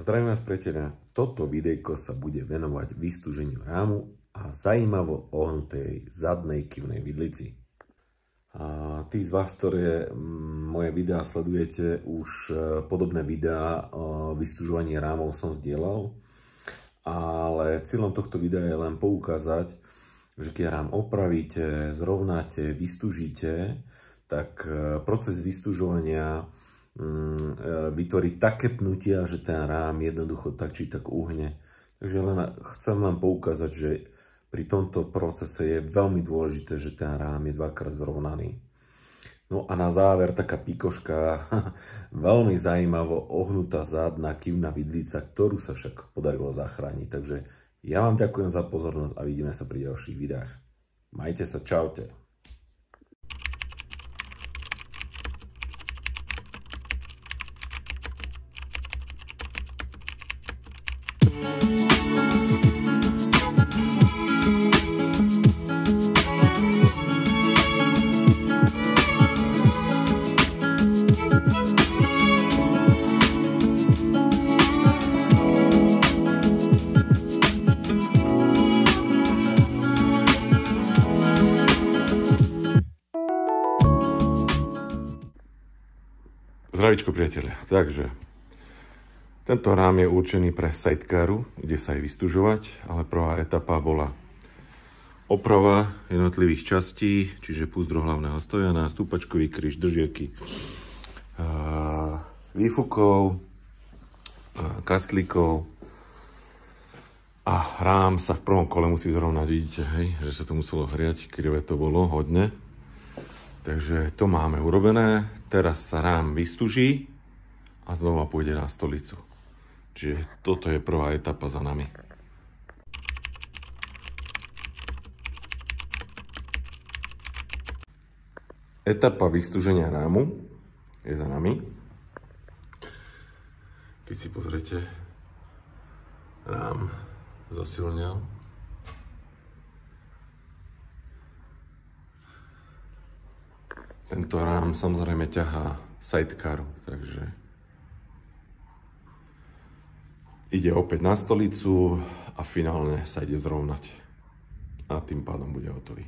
Zdravím vás, priatelia. Toto videjko sa bude venovať vystúženiu rámu a zaujímavo ohnutej zadnej kyvnej vidlici. A tí z vás, ktoré moje videá sledujete, už podobné videá o vystúžovaní rámov som zdieľal, ale cieľom tohto videa je len poukázať, že keď rám opravíte, zrovnáte, vystúžite, tak proces vystúžovania vytvorí také pnutia, že ten rám jednoducho tak či tak uhne. Takže chcem len poukázať, že pri tomto procese je veľmi dôležité, že ten rám je dvakrát zrovnaný. No a na záver taká pikoška, veľmi zaujímavo ohnutá zadná kyvná vidlica, ktorú sa však podarilo zachrániť. Takže ja vám ďakujem za pozornosť a vidíme sa pri ďalších videách. Majte sa, čaute. Zdravíčko, priatelia. Takže tento rám je určený pre sidecaru, kde sa aj vystúžovať, ale prvá etapa bola oprava jednotlivých častí, čiže púzdro hlavného stojana, stúpačkový kríž, držiaky, výfukov, kastlíkov a rám sa v prvom kole musí zrovnať, vidíte, hej, že sa to muselo hriať, krivé to bolo hodne. Takže to máme urobené, teraz sa rám vystúží a znova pôjde na stolicu. Čiže toto je prvá etapa za nami. Etapa vystúženia rámu je za nami. Keď si pozriete, rám zosilnil. Tento rám samozrejme ťahá sidecaru, takže ide opäť na stolicu a finálne sa ide zrovnať a tým pádom bude hotový.